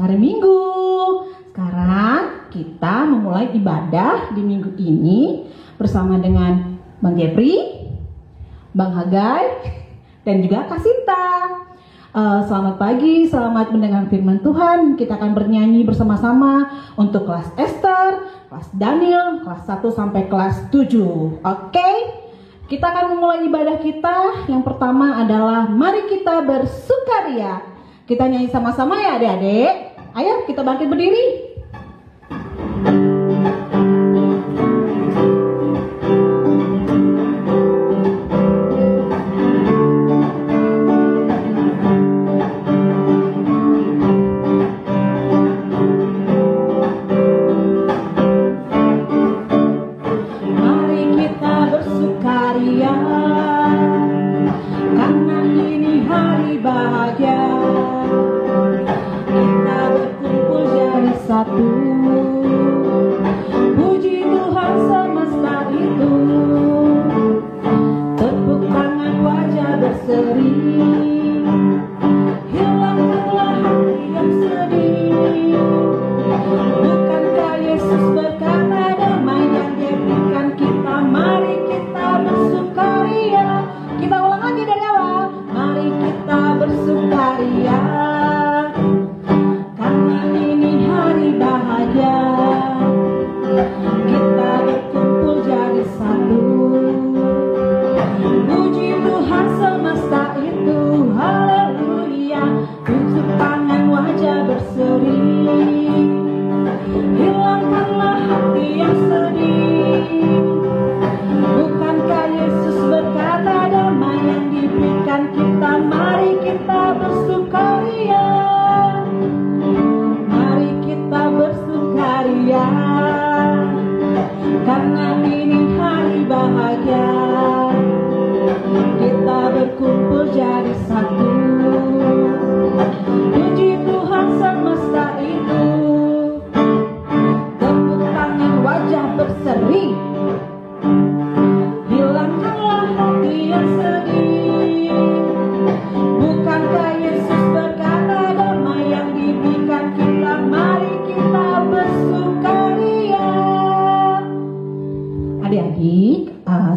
hari Minggu. Sekarang kita memulai ibadah di minggu ini bersama dengan Bang Jepri, Bang Hagai, dan juga Kak Sinta. Selamat pagi, selamat mendengar firman Tuhan. Kita akan bernyanyi bersama-sama untuk kelas Esther, kelas Daniel, kelas 1 sampai kelas 7. Oke? Kita akan memulai ibadah kita. Yang pertama adalah mari kita bersukaria. Kita nyanyi sama-sama ya adik-adik. Ayo kita bangkit berdiri.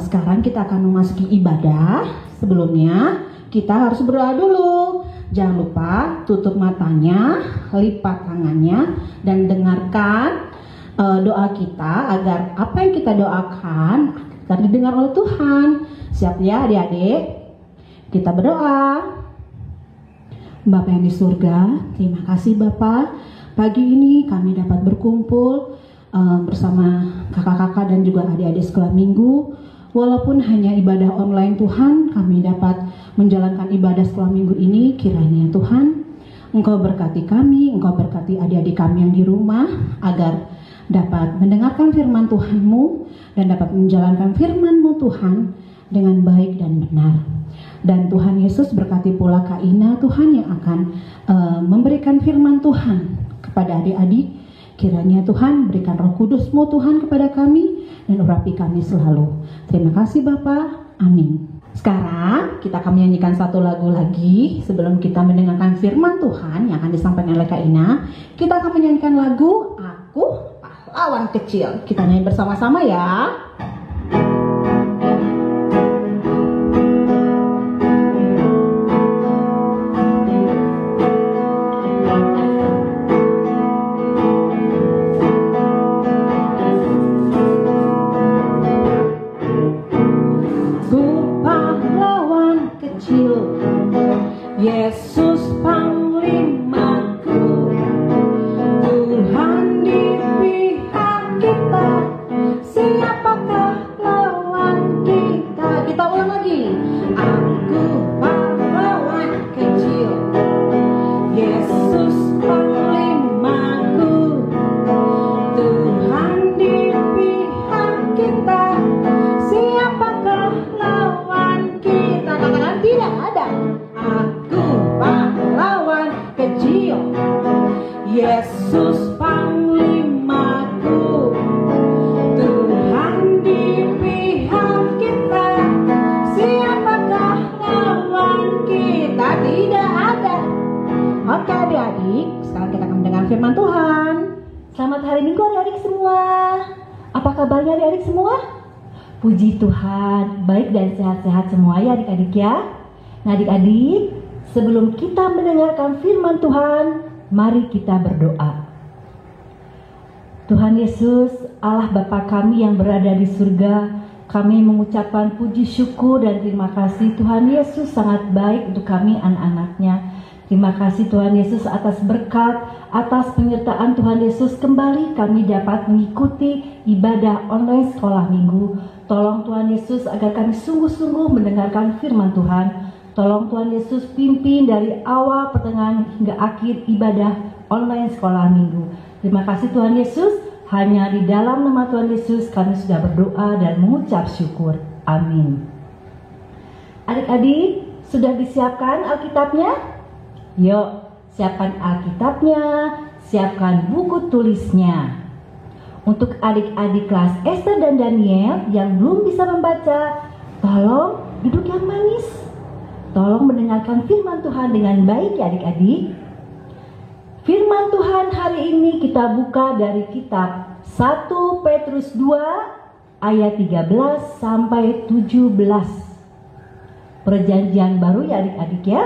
Sekarang kita akan memasuki ibadah. Sebelumnya kita harus berdoa dulu. Jangan lupa tutup matanya, lipat tangannya, dan dengarkan doa kita agar apa yang kita doakan akan didengar oleh Tuhan. Siap ya adik-adik? Kita berdoa. Bapa yang di surga, terima kasih Bapa. Pagi ini kami dapat berkumpul bersama kakak-kakak dan juga adik-adik sekolah minggu. Walaupun hanya ibadah online Tuhan, kami dapat menjalankan ibadah sekolah minggu ini. Kiranya Tuhan, Engkau berkati kami, Engkau berkati adik-adik kami yang di rumah, agar dapat mendengarkan firman Tuhan-Mu dan dapat menjalankan firman-Mu Tuhan dengan baik dan benar. Dan Tuhan Yesus berkati pula Kak Ina, Tuhan yang akan memberikan firman Tuhan kepada adik-adik. Kiranya Tuhan berikan Roh Kudus-Mu Tuhan kepada kami dan urapi kami selalu. Terima kasih Bapa. Amin. Sekarang kita akan menyanyikan satu lagu lagi sebelum kita mendengarkan firman Tuhan yang akan disampaikan oleh Kak Ina. Kita akan menyanyikan lagu Aku Pahlawan Kecil. Kita nyanyi bersama-sama ya. Yesus Panglimaku, Tuhan di pihak kita, siapakah lawan kita? Kita ulang lagi. Aku pahlawan kecil, Yesus Panglimaku, Tuhan di pihak kita, siapakah lawan kita? Katakan tidak ada. Aku pahlawan kecil, Yesus Panglimaku, Tuhan di pihak kita, siapakah lawan kita? Tidak ada. Oke adik-adik, sekarang kita akan mendengar mendengarkan firman Tuhan. Selamat hari Minggu adik-adik semua. Apa kabarnya adik-adik semua? Puji Tuhan, baik dan sehat-sehat semua ya adik-adik ya. Nah adik-adik, sebelum kita mendengarkan firman Tuhan, mari kita berdoa. Tuhan Yesus, Allah Bapa kami yang berada di surga, kami mengucapkan puji syukur dan terima kasih. Tuhan Yesus sangat baik untuk kami anak-anaknya. Terima kasih Tuhan Yesus atas berkat, atas penyertaan Tuhan Yesus. Kembali kami dapat mengikuti ibadah online sekolah minggu. Tolong Tuhan Yesus agar kami sungguh-sungguh mendengarkan firman Tuhan. Tolong Tuhan Yesus pimpin dari awal, pertengahan hingga akhir ibadah online sekolah minggu. Terima kasih Tuhan Yesus. Hanya di dalam nama Tuhan Yesus kami sudah berdoa dan mengucap syukur. Amin. Adik-adik, sudah disiapkan Alkitabnya? Yuk, siapkan Alkitabnya, siapkan buku tulisnya. Untuk adik-adik kelas Esther dan Daniel yang belum bisa membaca, tolong duduk yang manis. Tolong mendengarkan firman Tuhan dengan baik ya adik-adik. Firman Tuhan hari ini kita buka dari kitab 1 Petrus 2 ayat 13 sampai 17. Perjanjian baru ya adik-adik ya.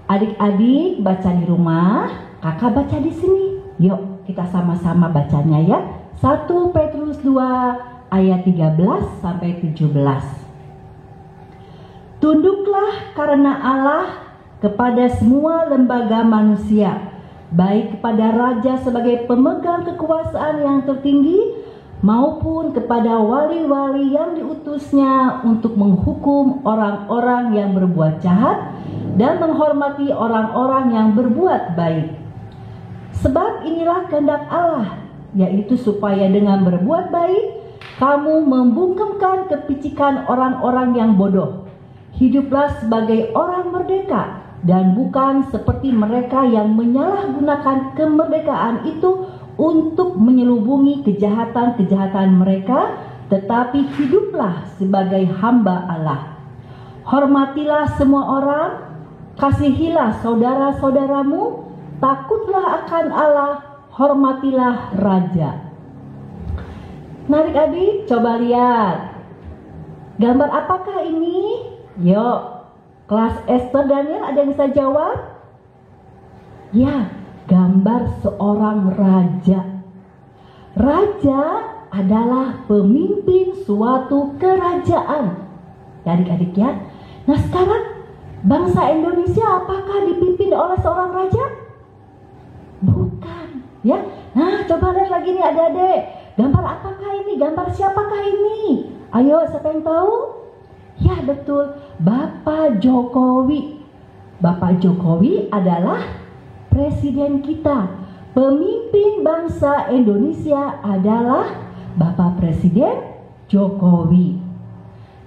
Adik-adik baca di rumah, kakak baca di sini. Yuk kita sama-sama bacanya ya. 1 Petrus 2 ayat 13 sampai 17. Tunduklah karena Allah kepada semua lembaga manusia, baik kepada raja sebagai pemegang kekuasaan yang tertinggi, maupun kepada wali-wali yang diutusnya untuk menghukum orang-orang yang berbuat jahat dan menghormati orang-orang yang berbuat baik. Sebab inilah kehendak Allah, yaitu supaya dengan berbuat baik kamu membungkamkan kepicikan orang-orang yang bodoh. Hiduplah sebagai orang merdeka dan bukan seperti mereka yang menyalahgunakan kemerdekaan itu untuk menyelubungi kejahatan-kejahatan mereka, tetapi hiduplah sebagai hamba Allah. Hormatilah semua orang, kasihilah saudara-saudaramu, takutlah akan Allah, hormatilah raja. Nah adik-adik, coba lihat. Gambar apakah ini? Yuk, kelas Esther Daniel ada yang bisa jawab? Ya, gambar seorang raja. Raja adalah pemimpin suatu kerajaan. Adik-adik ya. Nah sekarang bangsa Indonesia apakah dipimpin oleh seorang raja? Bukan, ya. Nah, coba lihat lagi nih adik-adik. Gambar apakah ini? Gambar siapakah ini? Ayo, siapa yang tahu? Ya, betul. Bapak Jokowi. Bapak Jokowi adalah presiden kita. Pemimpin bangsa Indonesia adalah Bapak Presiden Jokowi.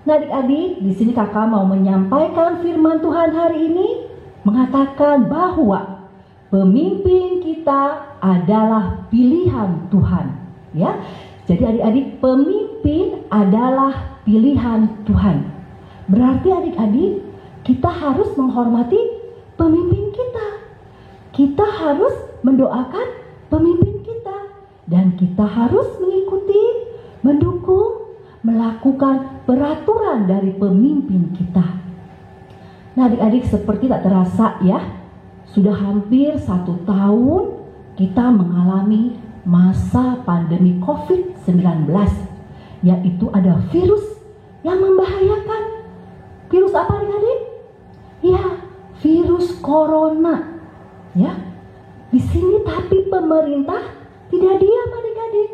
Nah, adik-adik, di sini kakak mau menyampaikan firman Tuhan hari ini mengatakan bahwa pemimpin kita adalah pilihan Tuhan, ya. Jadi adik-adik, pemimpin adalah pilihan Tuhan. Berarti adik-adik, kita harus menghormati pemimpin kita. Kita harus mendoakan pemimpin kita dan kita harus mengikuti, mendukung, melakukan peraturan dari pemimpin kita. Nah adik-adik, seperti tak terasa ya, sudah hampir 1 tahun kita mengalami masa pandemi COVID-19, yaitu ada virus yang membahayakan. Virus apa adik-adik? Ya, virus corona. Ya, di sini tapi pemerintah tidak diam adik-adik.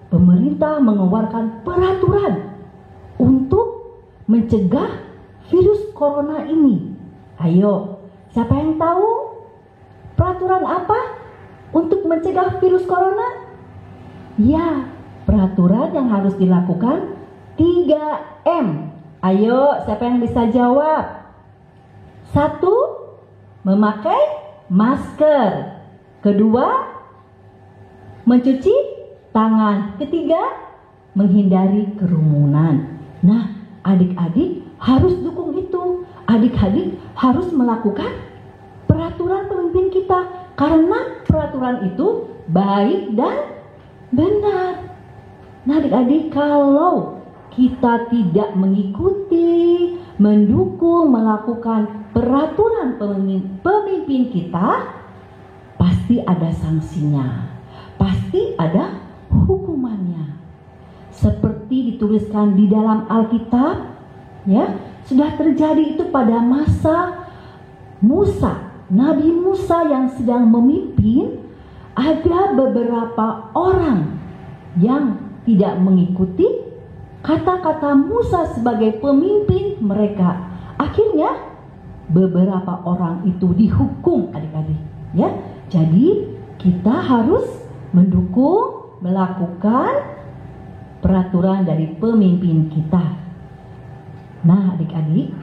Pemerintah mengeluarkan peraturan untuk mencegah virus corona ini. Ayo, siapa yang tahu peraturan apa untuk mencegah virus corona? Ya, peraturan yang harus dilakukan 3M. Ayo, siapa yang bisa jawab? 1, memakai masker. 2, mencuci tangan. 3, menghindari kerumunan. Nah, adik-adik harus dukung itu. Adik-adik harus melakukan peraturan pemimpin kita. Karena peraturan itu baik dan benar. Nah adik-adik, kalau kita tidak mengikuti, mendukung, melakukan peraturan pemimpin kita, pasti ada sanksinya, pasti ada hukumannya. Seperti dituliskan di dalam Alkitab, ya, sudah terjadi itu pada masa Musa, Nabi Musa yang sedang memimpin. Ada beberapa orang yang tidak mengikuti kata-kata Musa sebagai pemimpin mereka. Akhirnya beberapa orang itu dihukum, adik-adik, ya. Jadi kita harus mendukung, melakukan peraturan dari pemimpin kita. Nah adik-adik,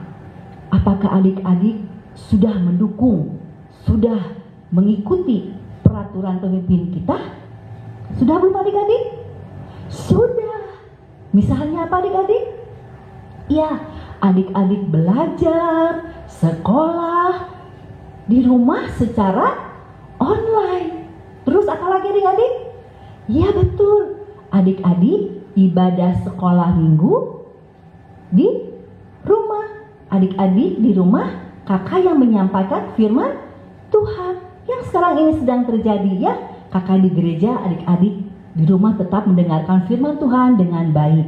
apakah adik-adik sudah mendukung, sudah mengikuti peraturan pemimpin kita? Sudah belum adik-adik? Sudah. Misalnya apa adik-adik? Ya, adik-adik belajar, sekolah di rumah secara online. Terus apa lagi adik-adik? Ya betul, adik-adik ibadah sekolah minggu di rumah. Adik-adik di rumah, kakak yang menyampaikan firman Tuhan. Yang sekarang ini sedang terjadi, ya. Kakak di gereja, adik-adik di rumah tetap mendengarkan firman Tuhan dengan baik,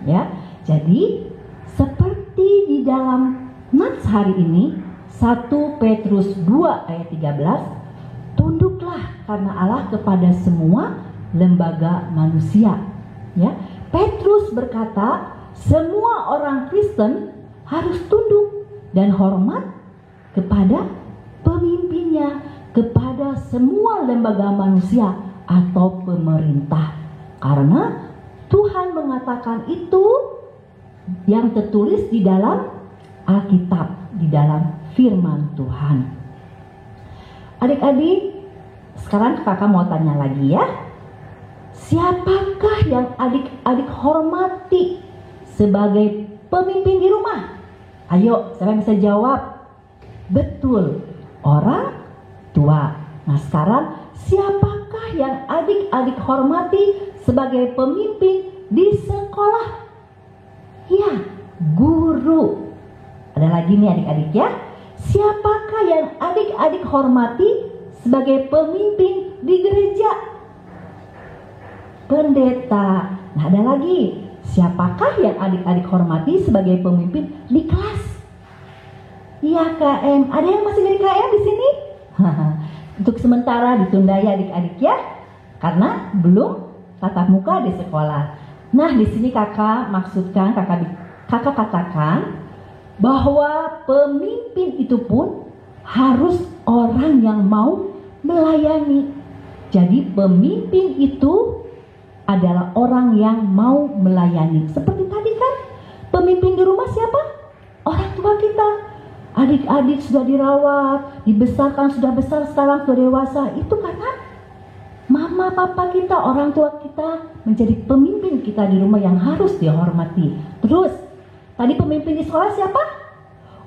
ya. Jadi seperti di dalam nats hari ini, 1 Petrus 2 ayat 13, tunduklah karena Allah kepada semua lembaga manusia, ya. Petrus berkata, semua orang Kristen harus tunduk dan hormat kepada pemimpinnya, kepada semua lembaga manusia atau pemerintah. Karena Tuhan mengatakan itu yang tertulis di dalam Alkitab, di dalam firman Tuhan. Adik-adik, sekarang kakak mau tanya lagi, ya. Siapakah yang adik-adik hormati sebagai pemimpin di rumah? Ayo, siapa yang bisa jawab? Betul, orang tua. Nah sekarang, siapakah yang adik-adik hormati sebagai pemimpin di sekolah? Ya, guru. Ada lagi nih adik-adik, ya. Siapakah yang adik-adik hormati sebagai pemimpin di gereja? Pendeta. Nah ada lagi, siapakah yang adik-adik hormati sebagai pemimpin di kelas? Iya KM. Ada yang masih dari KM di sini? Untuk sementara ditunda ya adik-adik, ya, karena belum tatap muka di sekolah. Nah di sini kakak maksudkan, kakak katakan bahwa pemimpin itu pun harus orang yang mau melayani. Jadi pemimpin itu adalah orang yang mau melayani. Seperti tadi kan, pemimpin di rumah siapa? Orang tua kita. Adik-adik sudah dirawat, dibesarkan, sudah besar sekarang, sudah dewasa. Itu karena mama, papa kita, orang tua kita menjadi pemimpin kita di rumah yang harus dihormati. Terus, tadi pemimpin di sekolah siapa?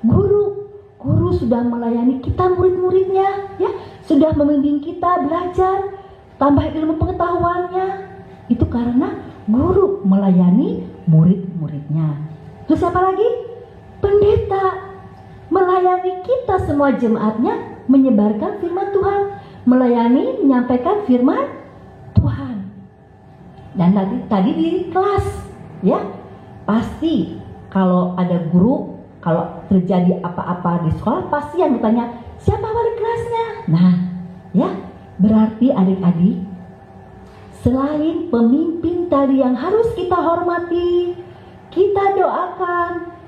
Guru. Guru sudah melayani kita murid-muridnya, ya, sudah membimbing kita belajar, tambah ilmu pengetahuannya. Itu karena guru melayani murid-muridnya. Terus siapa lagi? Pendeta melayani kita semua jemaatnya, menyebarkan firman Tuhan, melayani, menyampaikan firman Tuhan. Dan tadi di kelas, ya, pasti kalau ada guru, kalau terjadi apa-apa di sekolah, pasti yang bertanya, siapa wali kelasnya? Nah, ya, berarti adik-adik, selain pemimpin tadi yang harus kita hormati, kita doakan,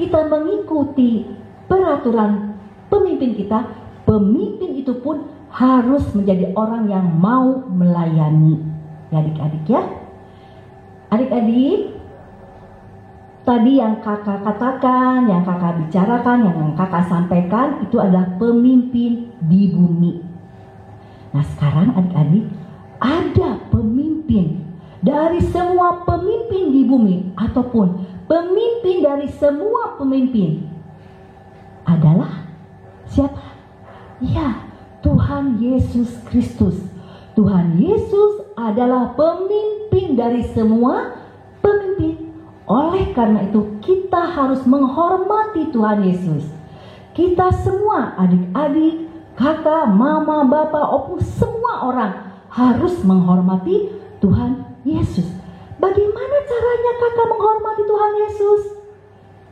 kita mengikuti peraturan pemimpin kita, pemimpin itu pun harus menjadi orang yang mau melayani. Ya adik-adik, ya. Adik-adik, tadi yang kakak katakan, yang kakak bicarakan, yang kakak sampaikan itu adalah pemimpin di bumi. Nah sekarang adik-adik, ada pemimpin dari semua pemimpin di bumi, ataupun pemimpin dari semua pemimpin adalah siapa? Ya, Tuhan Yesus Kristus. Tuhan Yesus adalah pemimpin dari semua pemimpin. Oleh karena itu kita harus menghormati Tuhan Yesus. Kita semua adik-adik, kakak, mama, bapak, opung, semua orang harus menghormati Tuhan Yesus. Bagaimana caranya kakak menghormati Tuhan Yesus?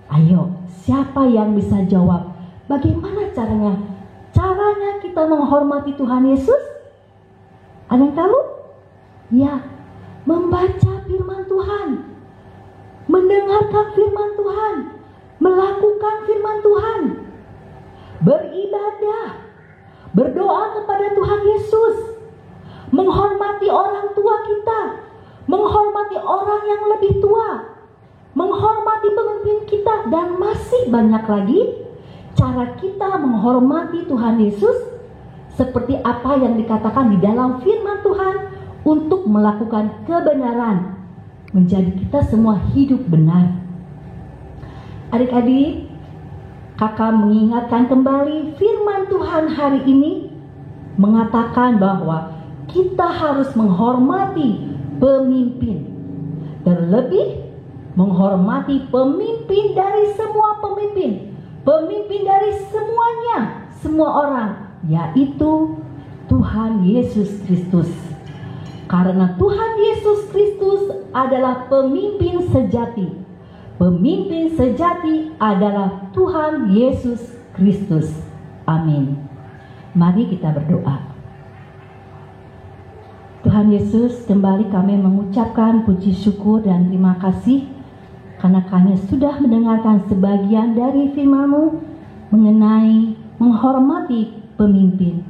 Ayo, siapa yang bisa jawab? Bagaimana caranya? Caranya kita menghormati Tuhan Yesus? Ada yang tahu? Ya, membaca firman Tuhan, mendengarkan firman Tuhan, melakukan firman Tuhan, beribadah, berdoa kepada Tuhan Yesus, menghormati orang tua kita, menghormati orang yang lebih tua, menghormati pemimpin kita, dan masih banyak lagi cara kita menghormati Tuhan Yesus seperti apa yang dikatakan di dalam firman Tuhan untuk melakukan kebenaran, menjadi kita semua hidup benar. Adik-adik, kakak mengingatkan kembali firman Tuhan hari ini mengatakan bahwa kita harus menghormati pemimpin, terlebih menghormati pemimpin dari semua pemimpin, pemimpin dari semuanya, semua orang, yaitu Tuhan Yesus Kristus. Karena Tuhan Yesus Kristus adalah pemimpin sejati. Pemimpin sejati adalah Tuhan Yesus Kristus. Amin. Mari kita berdoa. Tuhan Yesus, kembali kami mengucapkan puji syukur dan terima kasih karena kami sudah mendengarkan sebagian dari firman-Mu mengenai menghormati pemimpin.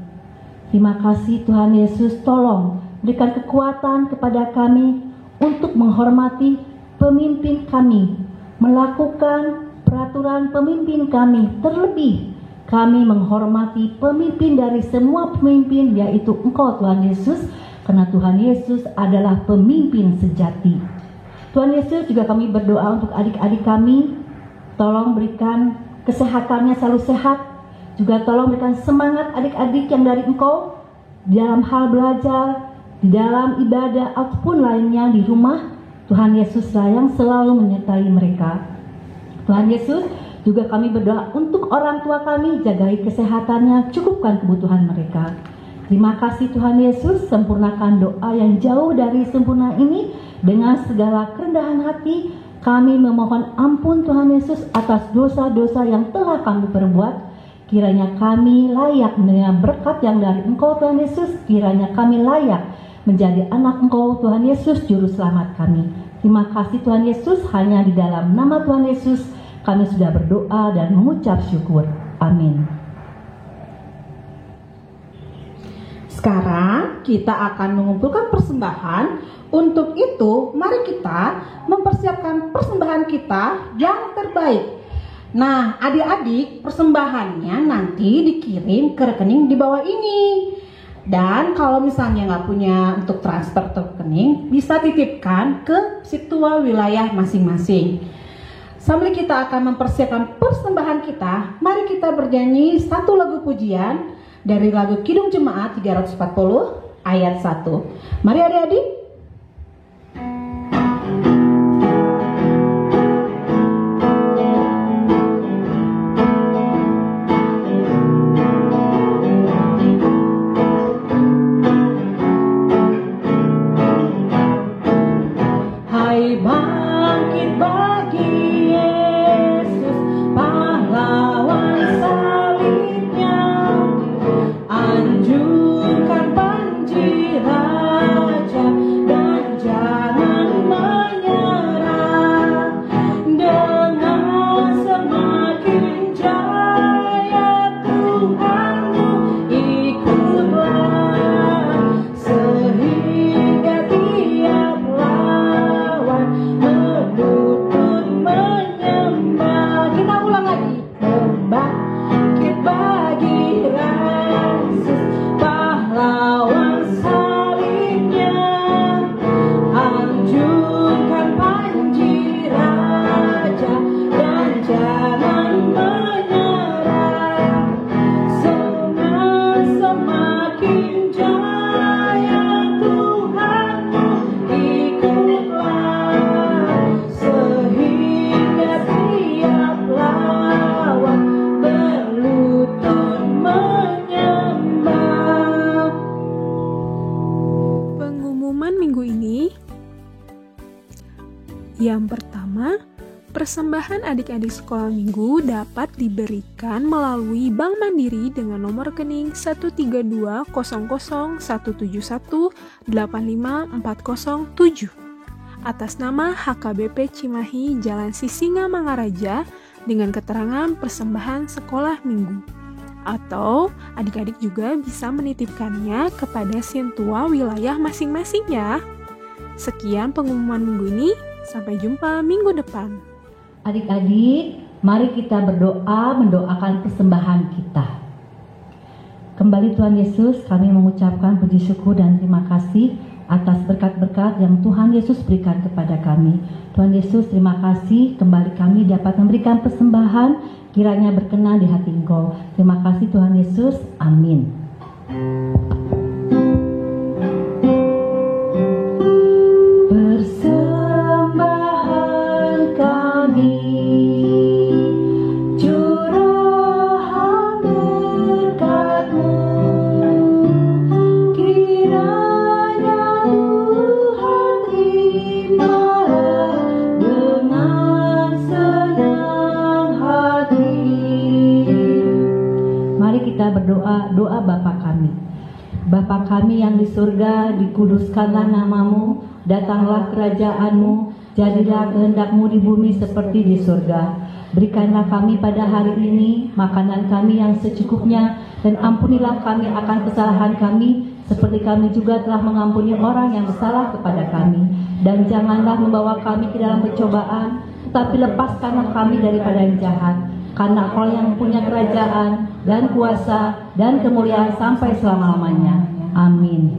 Terima kasih Tuhan Yesus, tolong berikan kekuatan kepada kami untuk menghormati pemimpin kami, melakukan peraturan pemimpin kami, terlebih kami menghormati pemimpin dari semua pemimpin, yaitu Engkau Tuhan Yesus, karena Tuhan Yesus adalah pemimpin sejati. Tuhan Yesus, juga kami berdoa untuk adik-adik kami, tolong berikan kesehatannya selalu sehat. Juga tolong berikan semangat adik-adik yang dari Engkau di dalam hal belajar, di dalam ibadah ataupun lainnya di rumah. Tuhan Yesuslah yang selalu menyertai mereka. Tuhan Yesus, juga kami berdoa untuk orang tua kami, jagai kesehatannya, cukupkan kebutuhan mereka. Terima kasih Tuhan Yesus, sempurnakan doa yang jauh dari sempurna ini dengan segala kerendahan hati. Kami memohon ampun Tuhan Yesus atas dosa-dosa yang telah kami perbuat. Kiranya kami layak menerima berkat yang dari Engkau Tuhan Yesus. Kiranya kami layak menjadi anak Engkau Tuhan Yesus, Juru Selamat kami. Terima kasih Tuhan Yesus, hanya di dalam nama Tuhan Yesus kami sudah berdoa dan mengucap syukur. Amin. Sekarang kita akan mengumpulkan persembahan. Untuk itu mari kita mempersiapkan persembahan kita yang terbaik. Nah, adik-adik, persembahannya nanti dikirim ke rekening di bawah ini. Dan kalau misalnya nggak punya untuk transfer ke rekening, bisa titipkan ke situa wilayah masing-masing. Sambil kita akan mempersiapkan persembahan kita, mari kita bernyanyi satu lagu pujian dari lagu Kidung Jemaat 340 ayat 1. Mari adik-adik. Bagi Yesus pahlawan salib. Yang pertama, persembahan adik-adik sekolah minggu dapat diberikan melalui Bank Mandiri dengan nomor rekening 1320017185407 atas nama HKBP Cimahi Jalan Sisinga Mangaraja dengan keterangan persembahan sekolah minggu. Atau adik-adik juga bisa menitipkannya kepada sintua wilayah masing-masing ya. Sekian pengumuman minggu ini, sampai jumpa minggu depan. Adik-adik, mari kita berdoa mendoakan persembahan kita. Kembali Tuhan Yesus, kami mengucapkan puji syukur dan terima kasih atas berkat-berkat yang Tuhan Yesus berikan kepada kami. Tuhan Yesus, terima kasih kembali kami dapat memberikan persembahan kiranya berkenan di hati Engkau. Terima kasih Tuhan Yesus, amin. Persembahan kami, curahan berkat-Mu, kiranya Tuhan terimalah dengan senang hati. Mari kita berdoa, doa Bapa kami. Bapa kami yang di surga, dikuduskanlah nama-Mu, datanglah kerajaan-Mu, jadilah kehendak-Mu di bumi seperti di surga. Berikanlah kami pada hari ini makanan kami yang secukupnya, dan ampunilah kami akan kesalahan kami, seperti kami juga telah mengampuni orang yang bersalah kepada kami. Dan janganlah membawa kami ke dalam pencobaan, tetapi lepaskanlah kami daripada yang jahat. Karena Kau yang punya kerajaan dan kuasa dan kemuliaan sampai selama-lamanya. Amin.